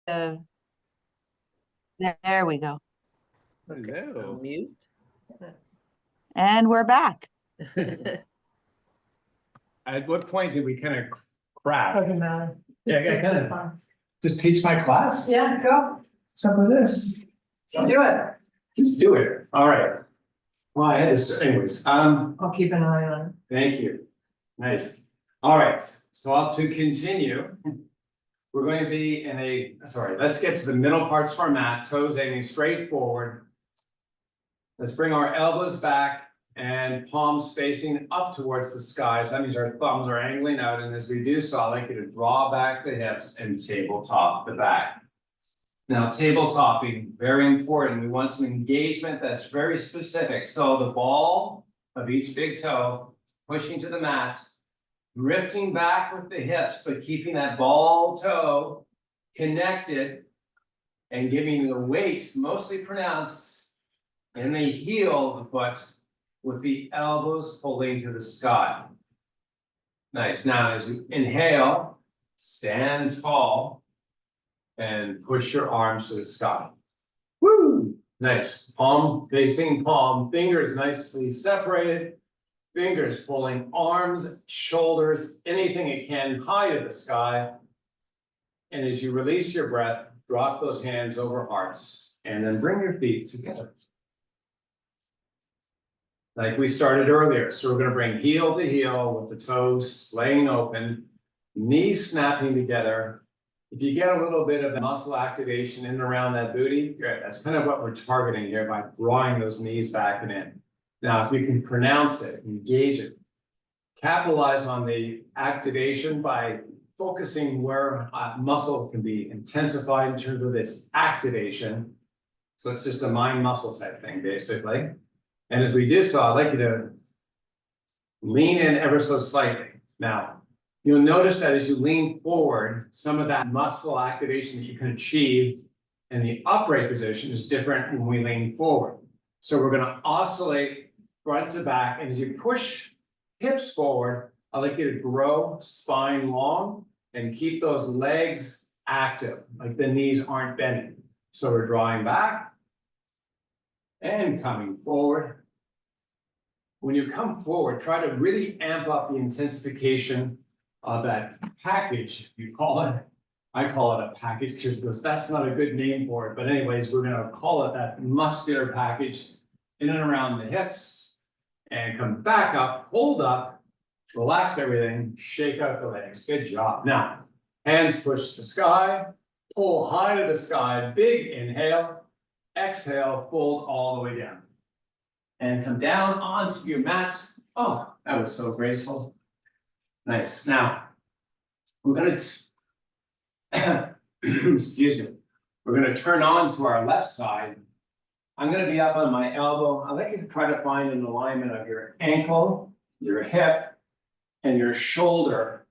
there we go. Hello. Mute. And we're back. At what point did we kind of crack? Doesn't matter. Yeah, I kind of just teach my class. Yeah, go. Some of this. Let's do it. Just do it. All right. Well, I had this anyways. I'll keep an eye on Thank you. Nice. All right. So to continue, we're going to be in a, sorry, let's get to the middle parts of our mat, toes aiming straight forward. Let's bring our elbows back and palms facing up towards the sky. So that means our thumbs are angling out. And as we do so, I'd like you to draw back the hips and tabletop the back. Now, tabletopping, very important. We want some engagement that's very specific. So the ball of each big toe pushing to the mat, drifting back with the hips, but keeping that ball toe connected and giving the weight mostly pronounced in the heel of the foot with the elbows pulling to the sky. Nice. Now, as you inhale, stand tall and push your arms to the sky. Woo! Nice. Palm facing palm, fingers nicely separated. Fingers pulling arms, shoulders, anything it can high to the sky. And as you release your breath, drop those hands over hearts and then bring your feet together. Like we started earlier. So we're going to bring heel to heel with the toes splaying open, knees snapping together. If you get a little bit of muscle activation in and around that booty, good. That's kind of what we're targeting here by drawing those knees back and in. Now, if you can pronounce it, engage it, capitalize on the activation by focusing where muscle can be intensified in terms of its activation. So it's just a mind muscle type thing, basically. And as we do so, I'd like you to lean in ever so slightly. Now, you'll notice that as you lean forward, some of that muscle activation that you can achieve in the upright position is different when we lean forward. So we're going to oscillate front to back, and as you push hips forward, I'd like you to grow spine long and keep those legs active, like the knees aren't bending. So we're drawing back and coming forward. When you come forward, try to really amp up the intensification of that package, you call it. I call it a package because that's not a good name for it. But anyways, we're going to call it that muscular package in and around the hips. And come back up, hold up, relax everything, shake out the legs. Good job. Now, hands push to the sky, pull high to the sky, big inhale, exhale, fold all the way down. And come down onto your mat. Oh, that was so graceful. Nice. Now, we're going to, excuse me, we're going to turn on to our left side. I'm going to be up on my elbow. I'd like you to try to find an alignment of your ankle, your hip, and your shoulder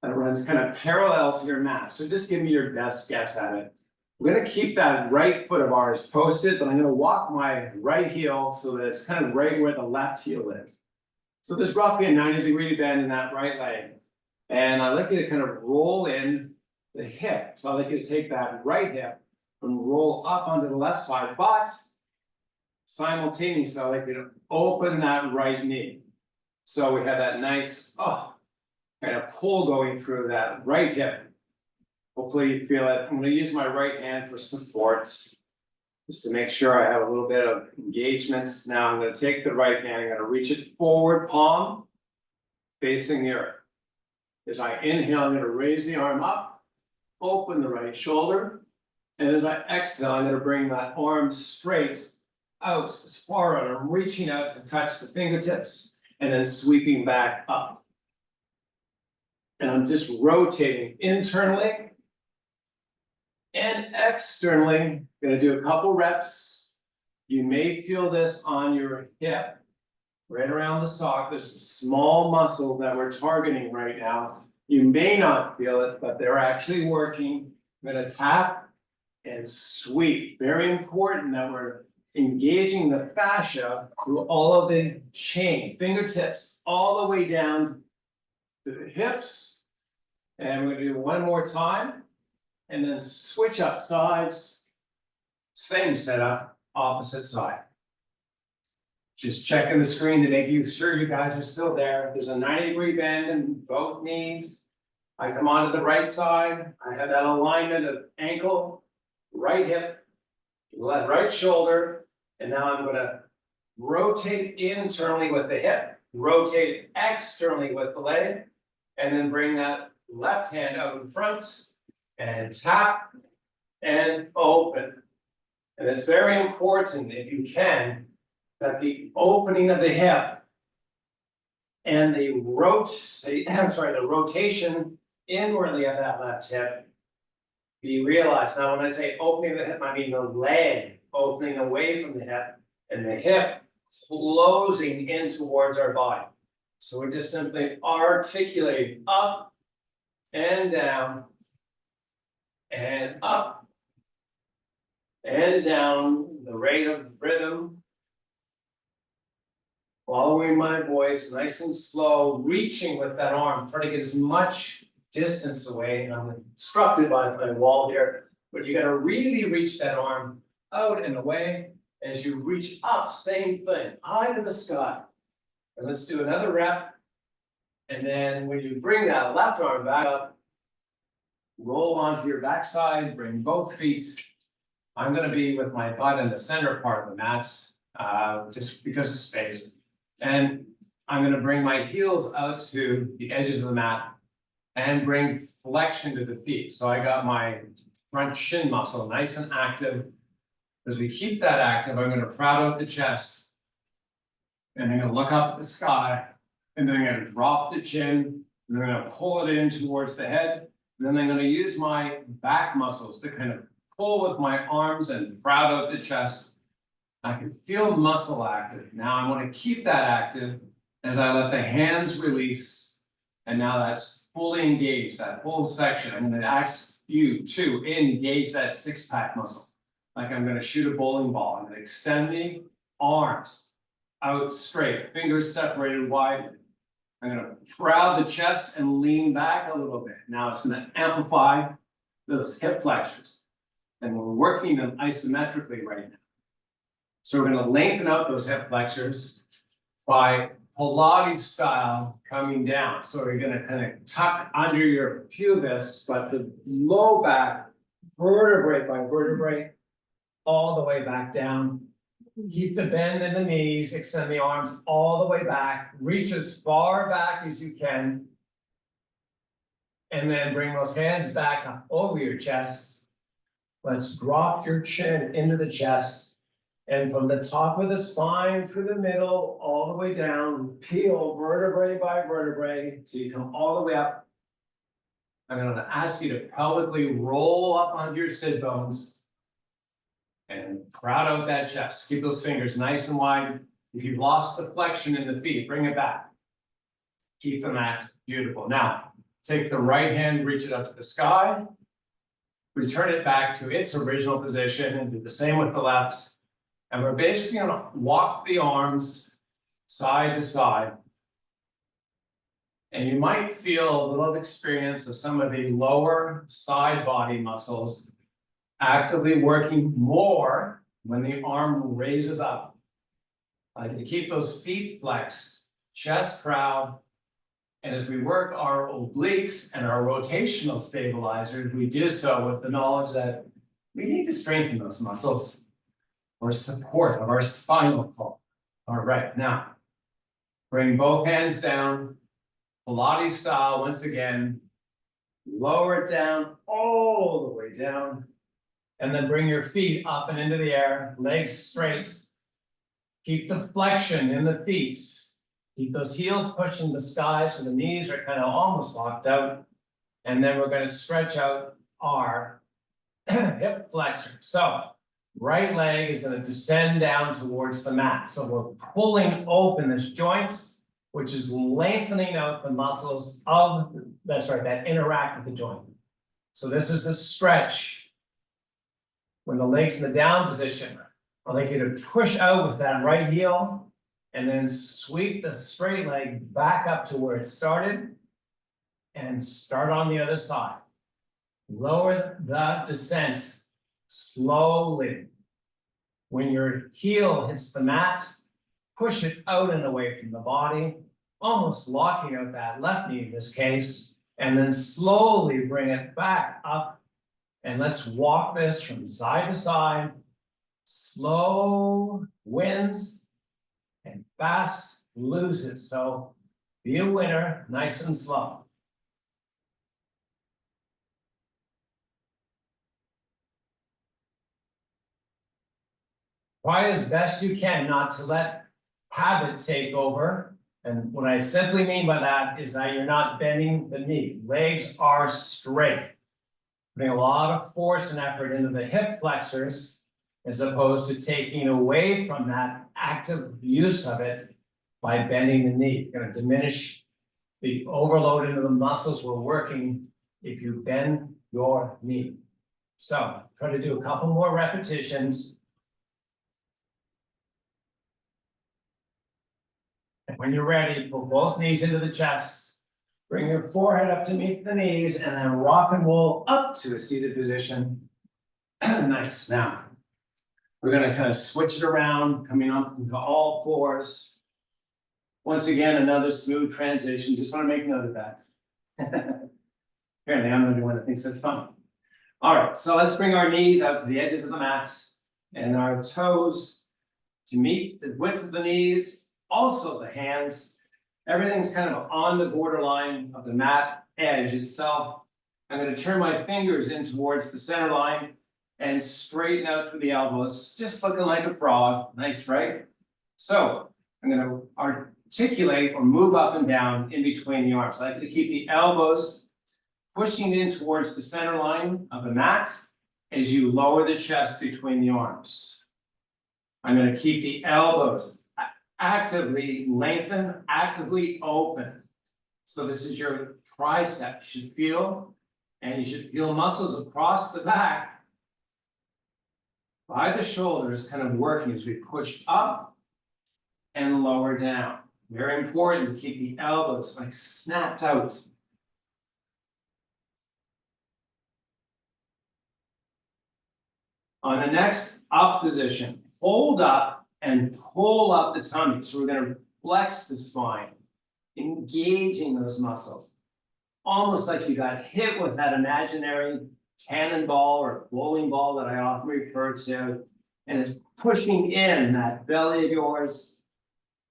that runs kind of parallel to your mat. So just give me your best guess at it. We're going to keep that right foot of ours posted, but I'm going to walk my right heel so that it's kind of right where the left heel is. So there's roughly a 90-degree bend in that right leg. And I'd like you to kind of roll in the hip. So I'd like you to take that right hip and roll up onto the left side, but simultaneously, I'd like you to open that right knee. So we have that nice, kind of pull going through that right hip. Hopefully you feel it. I'm going to use my right hand for support, just to make sure I have a little bit of engagement. Now I'm going to take the right hand, I'm going to reach it forward, palm facing the earth. As I inhale, I'm going to raise the arm up, open the right shoulder. And as I exhale, I'm going to bring that arm straight out as far out. I'm reaching out to touch the fingertips and then sweeping back up. And I'm just rotating internally and externally. Going to do a couple reps. You may feel this on your hip, right around the sock. There's some small muscles that we're targeting right now. You may not feel it, but they're actually working. I'm going to tap and sweep. Very important that we're engaging the fascia through all of the chain, fingertips all the way down to the hips. And we're going to do one more time. and then switch up sides. Same setup, opposite side. Just checking the screen to make sure you guys are still there. There's a 90-degree bend in both knees. I come onto the right side. I have that alignment of ankle, right hip, right shoulder, and now I'm gonna rotate internally with the hip, rotate externally with the leg, and then bring that left hand out in front and tap and open. And it's very important, if you can, that the opening of the hip and the rotation inwardly of that left hip be realized. Now, when I say opening the hip, I mean the leg opening away from the hip and the hip closing in towards our body. So we're just simply articulating up and down and up and down, the rate of rhythm. Following my voice, nice and slow, reaching with that arm, trying to get as much distance away. And I'm obstructed by my wall here, but you gotta really reach that arm out and away. As you reach up, same thing, eye to the sky. And let's do another rep. And then when you bring that left arm back up, roll onto your backside, bring both feet. I'm gonna be with my butt in the center part of the mat, just because of space. And I'm gonna bring my heels out to the edges of the mat and bring flexion to the feet. So I got my front shin muscle nice and active. As we keep that active, I'm gonna proud out the chest. And I'm gonna look up at the sky. And then I'm gonna drop the chin. And then I'm gonna pull it in towards the head. And then I'm gonna use my back muscles to kind of pull with my arms and proud out the chest. I can feel muscle active. Now I want to keep that active as I let the hands release. And now that's fully engaged, that whole section. I'm going to ask you to engage that six-pack muscle. Like I'm going to shoot a bowling ball. I'm going to extend the arms out straight, fingers separated wide. I'm going to proud the chest and lean back a little bit. Now it's going to amplify those hip flexors. And we're working them isometrically right now. So we're going to lengthen out those hip flexors by Pilates style coming down. So you're going to kind of tuck under your pubis, but the low back, vertebrae by vertebrae, all the way back down. Keep the bend in the knees, extend the arms all the way back, reach as far back as you can. And then bring those hands back up over your chest. Let's drop your chin into the chest. And from the top of the spine through the middle, all the way down, peel vertebrae by vertebrae till you come all the way up. I'm going to ask you to pelvically roll up onto your sit bones and proud out that chest. Keep those fingers nice and wide. If you've lost the flexion in the feet, bring it back. Keep them active. Beautiful. Now, take the right hand, reach it up to the sky. Return it back to its original position and do the same with the left. And we're basically going to walk the arms side to side. And you might feel a little experience of some of the lower side body muscles actively working more when the arm raises up. I can keep those feet flexed, chest proud. And as we work our obliques and our rotational stabilizers, we do so with the knowledge that we need to strengthen those muscles for support of our spinal column. All right, now, bring both hands down, Pilates style once again, lower it down, all the way down, and then bring your feet up and into the air, legs straight. Keep the flexion in the feet. Keep those heels pushing the sky so the knees are kind of almost locked out. And then we're going to stretch out our hip flexor. So, right leg is going to descend down towards the mat. So we're pulling open this joint, which is lengthening out the muscles of, that interact with the joint. So this is the stretch. When the leg's in the down position, I'd like you to push out with that right heel and then sweep the straight leg back up to where it started and start on the other side. Lower the descent slowly. When your heel hits the mat, push it out and away from the body, almost locking out that left knee in this case, and then slowly bring it back up. And let's walk this from side to side. Slow wins and fast loses. So be a winner, nice and slow. Try as best you can not to let habit take over. And what I simply mean by that is that you're not bending the knee. Legs are straight. Putting a lot of force and effort into the hip flexors as opposed to taking away from that active use of it by bending the knee. You're going to diminish the overload into the muscles we're working if you bend your knee. So try to do a couple more repetitions. And when you're ready, pull both knees into the chest. Bring your forehead up to meet the knees and then rock and roll up to a seated position. Nice. Now, we're going to kind of switch it around, coming up into all fours. Once again, another smooth transition. Just want to make note of that. Apparently, I'm the only one that thinks that's fun. All right, so let's bring our knees out to the edges of the mat and our toes to meet the width of the knees. Also the hands, everything's kind of on the borderline of the mat edge itself. I'm going to turn my fingers in towards the center line and straighten out through the elbows, just looking like a frog. Nice, right? So I'm going to articulate or move up and down in between the arms. I like to keep the elbows pushing in towards the center line of the mat as you lower the chest between the arms. I'm going to keep the elbows actively lengthen, actively open. So this is your tricep. You should feel, and you should feel muscles across the back by the shoulders kind of working as we push up and lower down. Very important to keep the elbows like snapped out. On the next up position, hold up and pull up the tummy. So we're going to flex the spine, engaging those muscles. Almost like you got hit with that imaginary cannonball or bowling ball that I often refer to. And it's pushing in that belly of yours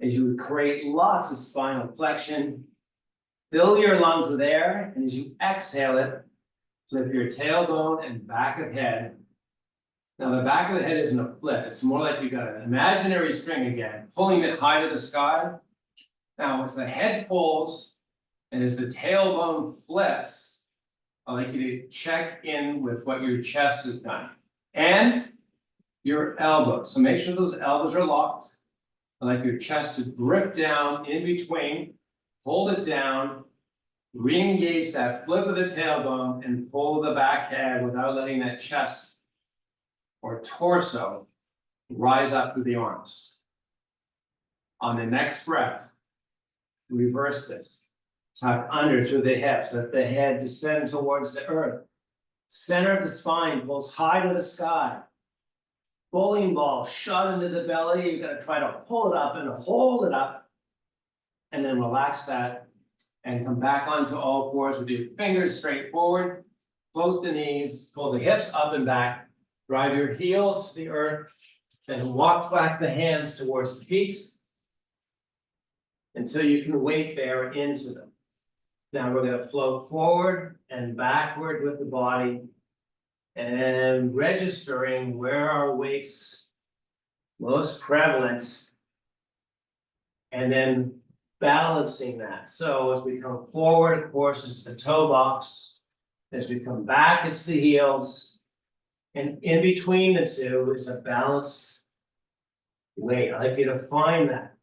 as you would create lots of spinal flexion. Fill your lungs with air, and as you exhale it, flip your tailbone and back of head. Now the back of the head isn't a flip, it's more like you got an imaginary string again, pulling it high to the sky. Now as the head pulls and as the tailbone flips, I'd like you to check in with what your chest has done. And your elbows. So make sure those elbows are locked. I'd like your chest to grip down in between, hold it down, re-engage that flip of the tailbone and pull the back head without letting that chest or torso rise up through the arms. On the next breath, reverse this. Tuck under through the hips, let the head descend towards the earth. Center of the spine pulls high to the sky. Bowling ball shot into the belly. You're going to try to pull it up and hold it up. And then relax that and come back onto all fours with your fingers straight forward. Float the knees, pull the hips up and back. Drive your heels to the earth, then walk back the hands towards the feet until you can weight bear into them. Now we're going to float forward and backward with the body and registering where our weight's most prevalent and then balancing that. So as we come forward, of course, it's the toe box. As we come back, it's the heels. And in between the two is a balanced weight. I'd like you to find that.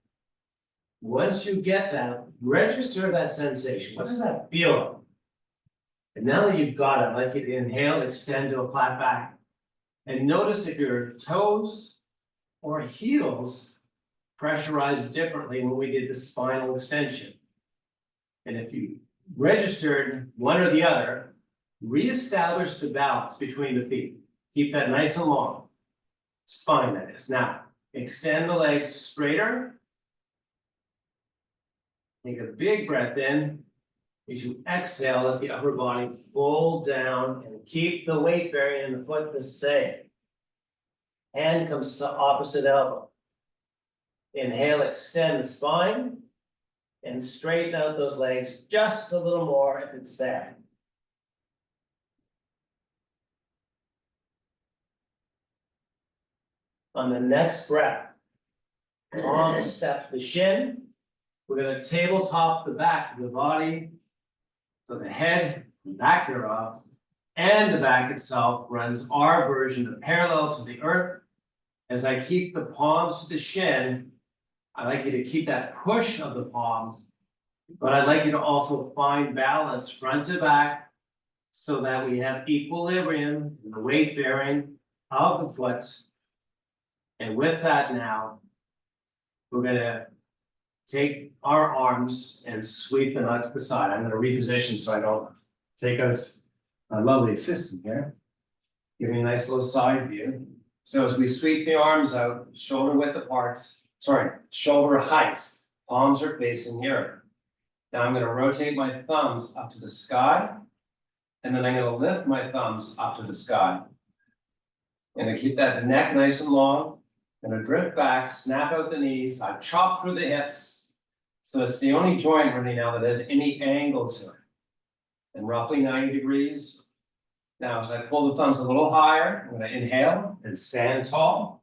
Once you get that, register that sensation. What does that feel like? And now that you've got it, I'd like you to inhale, extend to a flat back. And notice if your toes or heels pressurize differently when we did the spinal extension. And if you registered one or the other, reestablish the balance between the feet. Keep that nice and long. Spine, that is. Now, extend the legs straighter. Take a big breath in. As you exhale, let the upper body fold down and keep the weight bearing in the foot the same. Hand comes to opposite elbow. Inhale, extend the spine. And straighten out those legs just a little more if it's there. On the next breath, palm step the shin. We're gonna tabletop the back of the body. So the head, the back thereof, and the back itself runs our version of parallel to the earth. As I keep the palms to the shin, I like you to keep that push of the palm, but I'd like you to also find balance front to back so that we have equilibrium in the weight bearing of the foot. And with that now, we're gonna take our arms and sweep them out to the side. I'm gonna reposition so I don't take out my lovely assistant here. Give me a nice little side view. So as we sweep the arms out, shoulder width apart, shoulder height, palms are facing the earth. Now I'm gonna rotate my thumbs up to the sky, and then I'm gonna lift my thumbs up to the sky. I'm gonna keep that neck nice and long. Gonna drift back, snap out the knees, I chop through the hips. So it's the only joint really now that has any angle to it. And roughly 90 degrees. Now as I pull the thumbs a little higher, I'm gonna inhale and stand tall.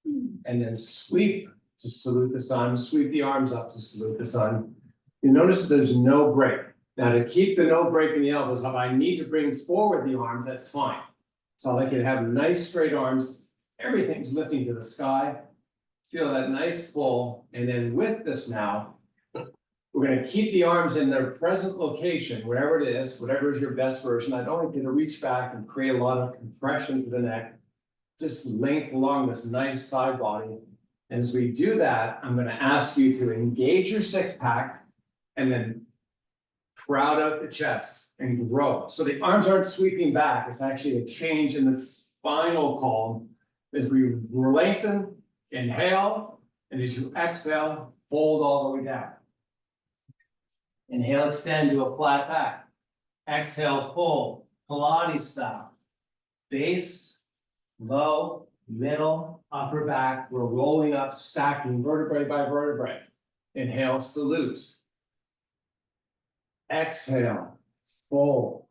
And then sweep to salute the sun, sweep the arms up to salute the sun. You notice that there's no break. Now to keep the no break in the elbows, if I need to bring forward the arms, that's fine. So I like you to have nice straight arms. Everything's lifting to the sky. Feel that nice pull, and then with this now, we're gonna keep the arms in their present location, wherever it is, whatever is your best version. I don't want you to reach back and create a lot of compression to the neck. Just length along this nice side body. And as we do that, I'm gonna ask you to engage your six pack and then crowd out the chest and grow. So the arms aren't sweeping back, it's actually a change in the spinal column. As we lengthen, inhale, and as you exhale, hold all the way down. Inhale, extend to a flat back. Exhale, fold, Pilates style. Base, low, middle, upper back. We're rolling up, stacking vertebrae by vertebrae. Inhale, salute. Exhale, fold.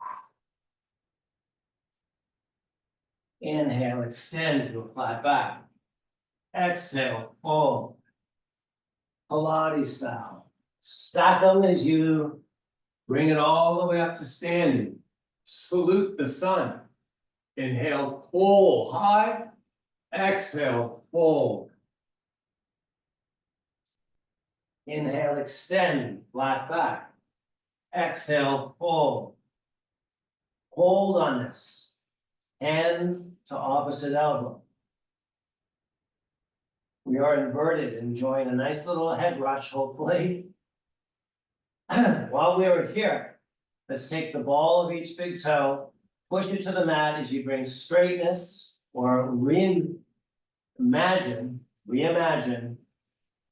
Inhale, extend to a flat back. Exhale, fold. Pilates style. Stack them as you bring it all the way up to standing. Salute the sun. Inhale, pull high. Exhale, fold. Inhale, extend, flat back. Exhale, fold. Hold on this. Hand to opposite elbow. We are inverted, enjoying a nice little head rush, hopefully. While we are here, let's take the ball of each big toe, push it to the mat as you bring straightness or reimagine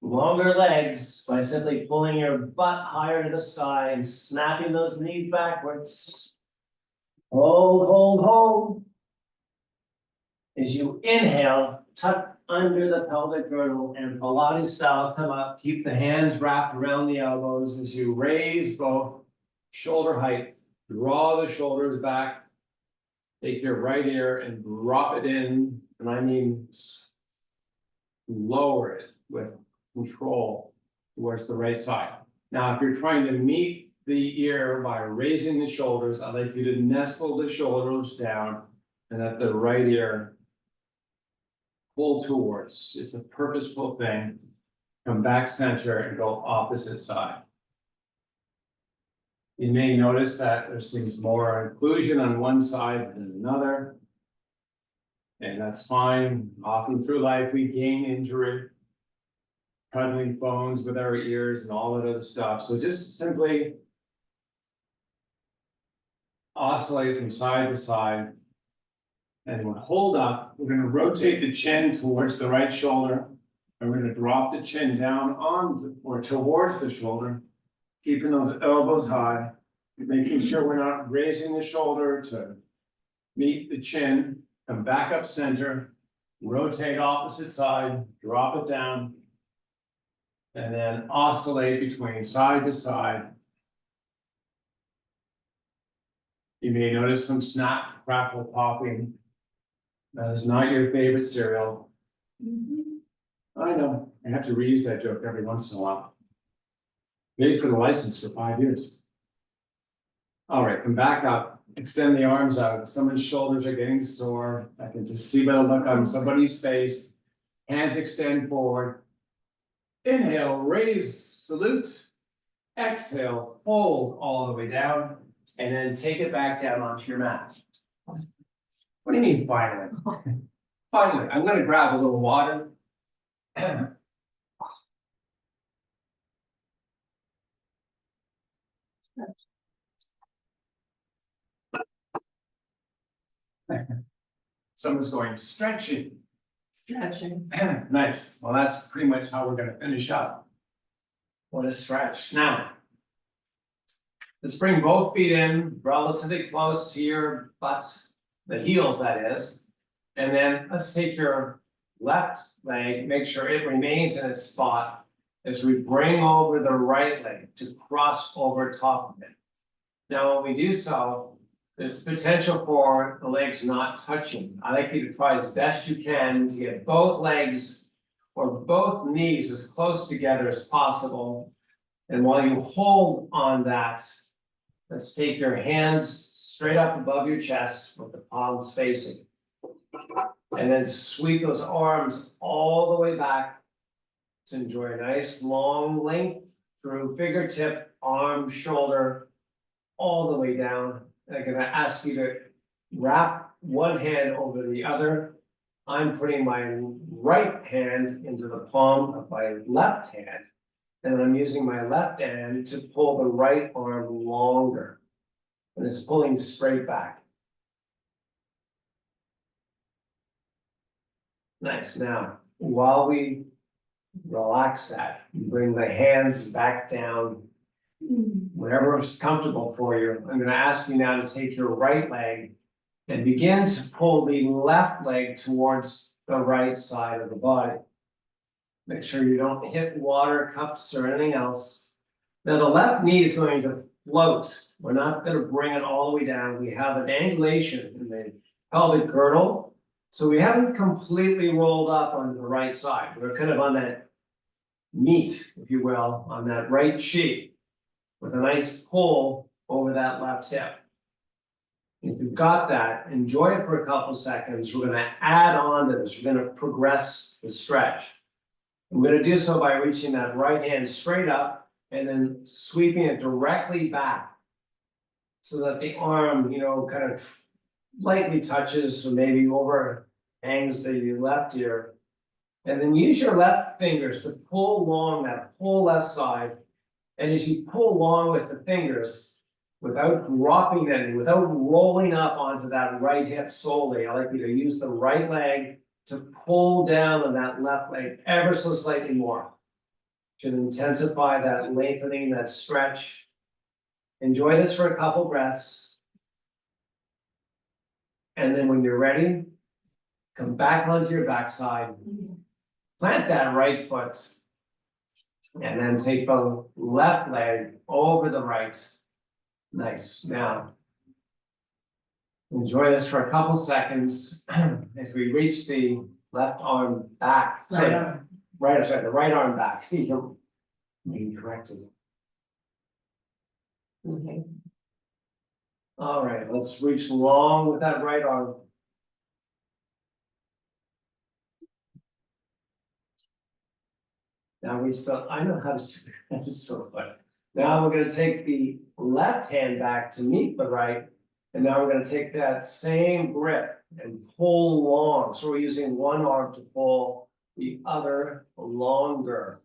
longer legs by simply pulling your butt higher to the sky and snapping those knees backwards. Hold, hold, hold. As you inhale, tuck under the pelvic girdle and Pilates style, come up, keep the hands wrapped around the elbows as you raise both shoulder height, draw the shoulders back, take your right ear and drop it in, and I mean lower it with control towards the right side. Now, if you're trying to meet the ear by raising the shoulders, I'd like you to nestle the shoulders down and let the right ear pull towards. It's a purposeful thing. Come back center and go opposite side. You may notice that there's things more inclusion on one side than another. And that's fine. Often through life, we gain injury, cuddling phones with our ears and all that other stuff. So just simply oscillate from side to side. And we'll hold up, we're gonna rotate the chin towards the right shoulder. And we're gonna drop the chin down on or towards the shoulder, keeping those elbows high, making sure we're not raising the shoulder to meet the chin, come back up center, rotate opposite side, drop it down. And then oscillate between side to side. You may notice some snap, crackle, popping. That is not your favorite cereal. I know, I have to reuse that joke every once in a while. Paid for the license for 5 years. All right, come back up, extend the arms out. Someone's shoulders are getting sore. I can just see by the look on somebody's face. Hands extend forward. Inhale, raise, salute. Exhale, fold all the way down, and then take it back down onto your mat. What do you mean finally? Finally, I'm gonna grab a little water. Someone's going stretching. Stretching. Nice, well, that's pretty much how we're gonna finish up. What a stretch. Now, let's bring both feet in relatively close to your butt, the heels that is. And then let's take your left leg, make sure it remains in its spot as we bring over the right leg to cross over top of it. Now, when we do so, there's potential for the legs not touching. I like you to try as best you can to get both legs or both knees as close together as possible. And while you hold on that, let's take your hands straight up above your chest with the palms facing. And then sweep those arms all the way back to enjoy a nice long length through fingertip, arm, shoulder, all the way down. I'm gonna ask you to wrap one hand over the other. I'm putting my right hand into the palm of my left hand. And then I'm using my left hand to pull the right arm longer. And it's pulling straight back. Nice. Now, while we relax that, bring the hands back down. Wherever is comfortable for you. I'm gonna ask you now to take your right leg and begin to pull the left leg towards the right side of the body. Make sure you don't hit water cups or anything else. Now the left knee is going to float. We're not gonna bring it all the way down. We have an angulation in the pelvic girdle. So we haven't completely rolled up on the right side. We're kind of on that meat, if you will, on that right cheek with a nice pull over that left hip. If you've got that, enjoy it for a couple seconds. We're gonna add on to this. We're gonna progress the stretch. I'm gonna do so by reaching that right hand straight up and then sweeping it directly back. So that the arm, kind of lightly touches or maybe overhangs the left ear. And then use your left fingers to pull along that whole left side. And as you pull along with the fingers, without dropping them, without rolling up onto that right hip solely, I like you to use the right leg to pull down on that left leg ever so slightly more. To intensify that lengthening, that stretch. Enjoy this for a couple breaths. And then when you're ready, come back onto your backside. Plant that right foot. And then take the left leg over the right. Nice. Now, enjoy this for a couple seconds as we reach the left arm back. Right arm. The right arm back. You're being corrected. Okay. All right, let's reach long with that right arm. Now I know how to do this so funny. Now we're gonna take the left hand back to meet the right. And now we're gonna take that same grip and pull long. So we're using one arm to pull the other longer.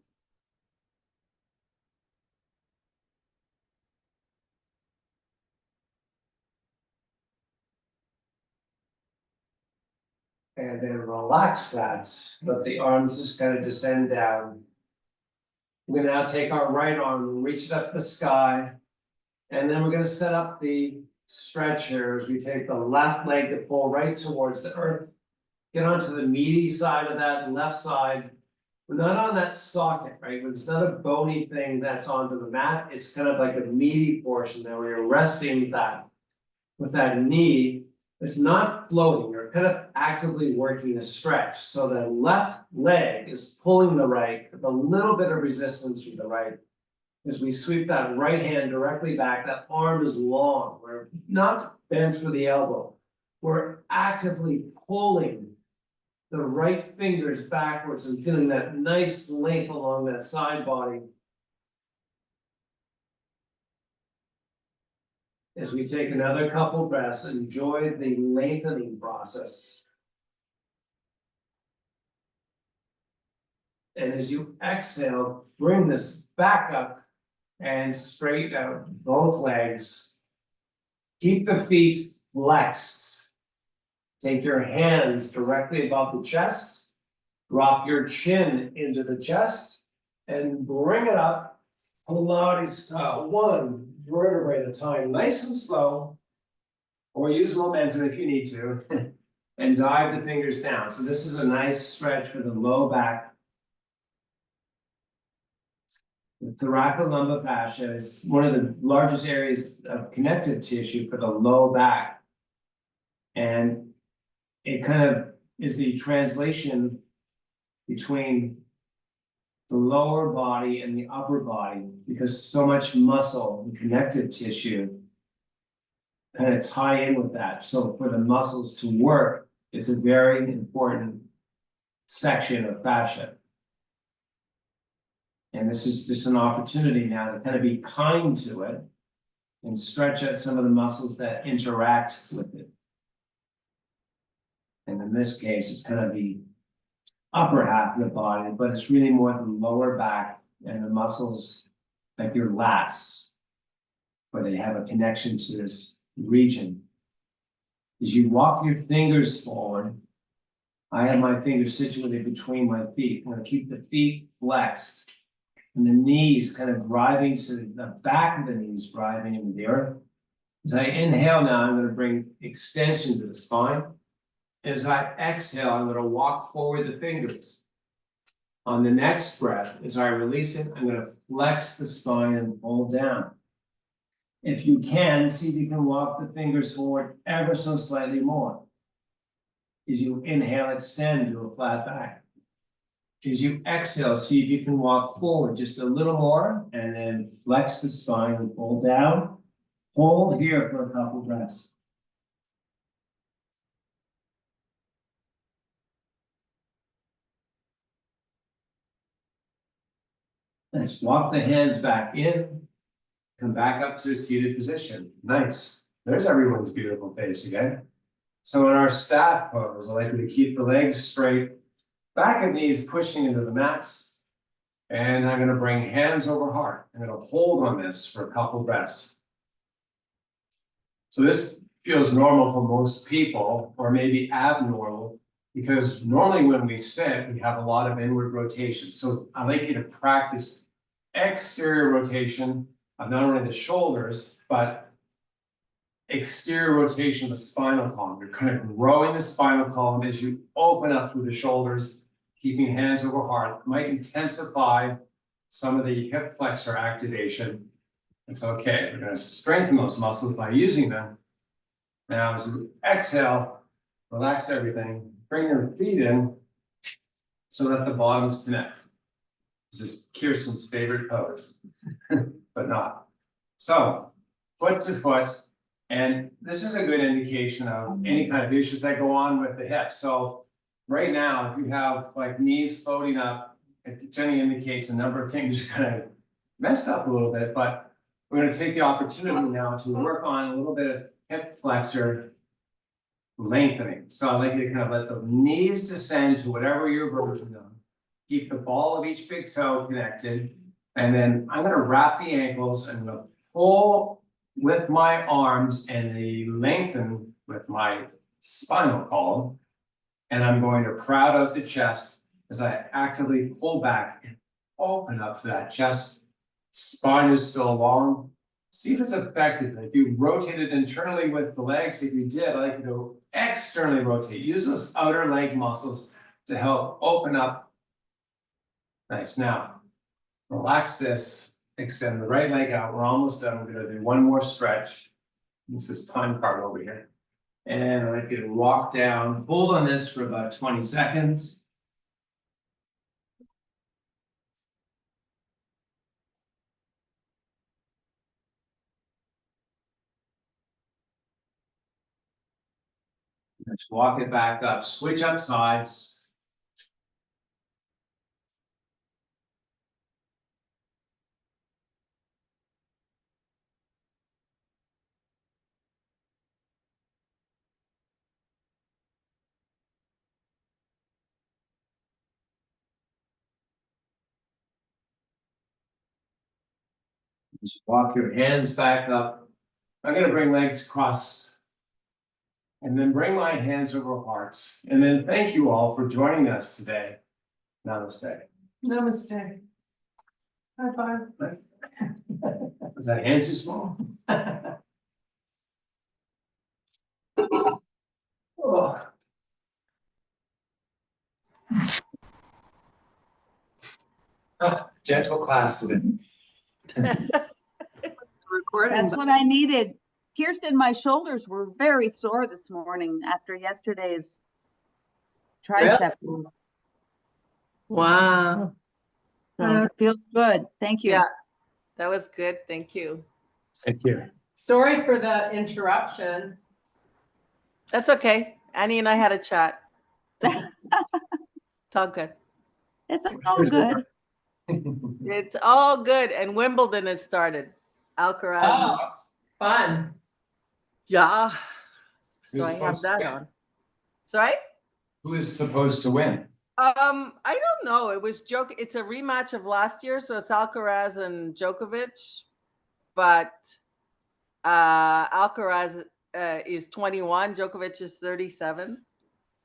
And then relax that, let the arms just kind of descend down. We're gonna now take our right arm, reach it up to the sky. And then we're gonna set up the stretch here as we take the left leg to pull right towards the earth. Get onto the meaty side of that left side. We're not on that socket, right? It's not a bony thing that's onto the mat. It's kind of like a meaty portion that we're resting that with that knee. It's not floating. You're kind of actively working the stretch. So the left leg is pulling the right with a little bit of resistance from the right. As we sweep that right hand directly back, that arm is long. We're not bent for the elbow. We're actively pulling the right fingers backwards and feeling that nice length along that side body. As we take another couple breaths, enjoy the lengthening process. And as you exhale, bring this back up and straighten out both legs. Keep the feet flexed. Take your hands directly above the chest. Drop your chin into the chest and bring it up, Pilates style, one vertebrae at a time, nice and slow. Or use momentum if you need to, and dive the fingers down. So this is a nice stretch for the low back. The thoracolumbar fascia is one of the largest areas of connective tissue for the low back. And it kind of is the translation between the lower body and the upper body, because so much muscle and connective tissue kind of tie in with that. So for the muscles to work, it's a very important section of fascia. And this is just an opportunity now to kind of be kind to it and stretch out some of the muscles that interact with it. And in this case, it's kind of the upper half of the body, but it's really more the lower back and the muscles like your lats, where they have a connection to this region. As you walk your fingers forward, I have my fingers situated between my feet. I'm going to keep the feet flexed and the knees kind of driving to the back of the knees, driving into the earth. As I inhale now, I'm going to bring extension to the spine. As I exhale, I'm going to walk forward the fingers. On the next breath, as I release it, I'm going to flex the spine and pull down. If you can, see if you can walk the fingers forward ever so slightly more. As you inhale, extend to a flat back. As you exhale, see if you can walk forward just a little more, and then flex the spine and pull down. Hold here for a couple breaths. Let's walk the hands back in. Come back up to a seated position. Nice. There's everyone's beautiful face again. So in our staff pose, I like you to keep the legs straight, back and knees pushing into the mats. And I'm going to bring hands over heart. I'm going to hold on this for a couple breaths. So this feels normal for most people, or maybe abnormal, because normally when we sit, we have a lot of inward rotation. So I like you to practice exterior rotation of not only the shoulders, but exterior rotation of the spinal column. You're kind of growing the spinal column as you open up through the shoulders, keeping hands over heart. It might intensify some of the hip flexor activation. It's okay. We're going to strengthen those muscles by using them. Now, as you exhale, relax everything. Bring your feet in so that the bottoms connect. This is Kirsten's favorite pose, but not. So, foot to foot, and this is a good indication of any kind of issues that go on with the hips. So, right now, if you have like knees floating up, it generally indicates a number of things are kind of messed up a little bit, but we're going to take the opportunity now to work on a little bit of hip flexor lengthening. So I'd like you to kind of let the knees descend to whatever your version of. Keep the ball of each big toe connected. And then I'm going to wrap the ankles and I'm going to pull with my arms and lengthen with my spinal column. And I'm going to crowd out the chest as I actively pull back and open up to that chest. Spine is still long. See if it's effective. If you rotate it internally with the legs, if you did, I like you to externally rotate. Use those outer leg muscles to help open up. Nice. Now, relax this. Extend the right leg out. We're almost done. We're gonna do one more stretch. This is time card over here. And I'd like you to walk down, hold on this for about 20 seconds. Let's walk it back up, switch up sides. Just walk your hands back up. I'm gonna bring legs across. And then bring my hands over hearts. And then thank you all for joining us today. Namaste. Namaste. High five. Is that hand too small? Oh. Gentle class today. Recording. That's what I needed. Kirsten, my shoulders were very sore this morning after yesterday's tricep. move. Wow, So it feels good. Thank you. yeah, that was good. Thank you. Thank you. Sorry for the interruption. That's okay. Annie and I had a chat. It's all good. It's all good. It's all good. And Wimbledon has started. Alcaraz. Oh, fun. Yeah. So Who's I have supposed to that win? on. Sorry? Who is supposed to win? I don't know. It was it's a rematch of last year, so it's Alcaraz and Djokovic. But Alcaraz is 21, Djokovic is 37.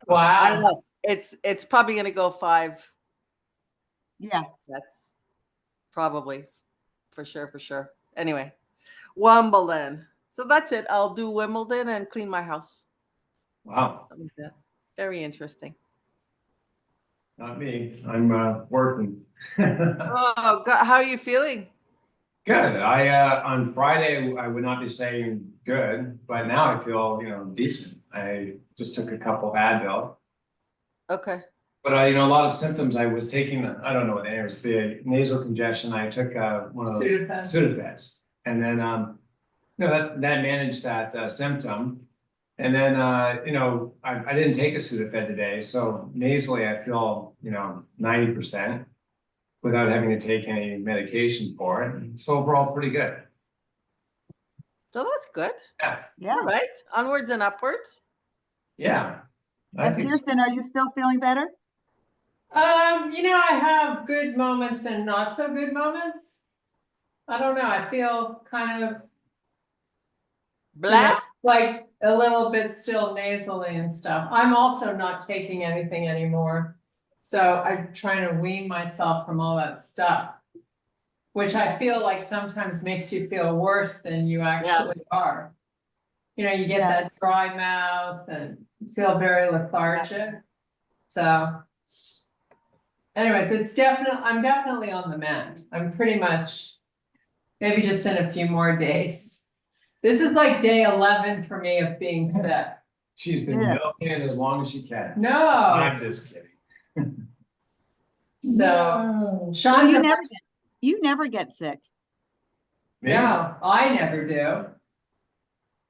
I don't Wow. know. It's probably gonna go 5. Yeah. That's probably for sure. Anyway, Wimbledon. So that's it. I'll do Wimbledon and clean my house. Wow, Something like that. Very interesting. not me. I'm working. Oh God, how are you feeling? Good. I on Friday I would not be saying good, but now I feel decent. I just took a couple of Advil, Okay. but a lot of symptoms I was taking. I don't know what it is. The nasal congestion. I took one of the Sudafed. Sudafeds, and then that managed that symptom. And then I didn't take a Sudafed today, so nasally I feel 90%. Without having to take any medication for it. So overall, pretty good. So that's good. Yeah. Yeah. All right. Onwards and upwards. Yeah. I And think so. Kirsten, are you still feeling better? I have good moments and not so good moments. I don't know. I feel kind of Blah. like a little bit still nasally and stuff. I'm also not taking anything anymore. So I'm trying to wean myself from all that stuff, which I feel like sometimes makes you feel worse than you actually are. You get Yeah. that dry mouth and feel very lethargic. So anyways, I'm definitely on the mend. I'm pretty much maybe just in a few more days. This is like day 11 for me of being sick. She's been Yeah. milking it as long as she can. No, I'm just kidding. so Well, Sean's you never get sick. no, I never do.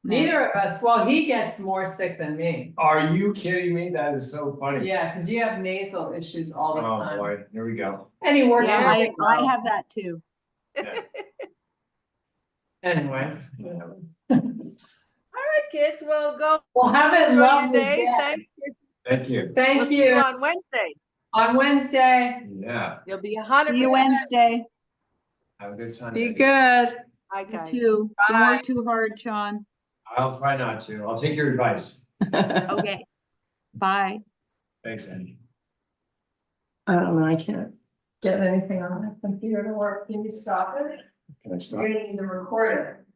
Neither of us. Well, he gets more sick than me. Are you kidding me? That is so funny. Yeah, because you have nasal issues all the Oh time. boy, here we go. And he works Yeah, really I well. have that too. Yeah. Anyways, whatever. All right, kids. Well, go Well, have a enjoy your lovely day. day. Thanks. Thank you. Thank We'll see you you. on Wednesday. On Wednesday. Yeah. You'll be 100%. See you Wednesday. Have a good time. Be good. Bye, You guys. too. Don't Bye. work too hard, Sean. I'll try not to. I'll take your advice. Okay. Bye. Thanks, Andy. I don't know, I can't get anything on my computer to work. Can you stop it? Can I stop? You're gonna need to record it.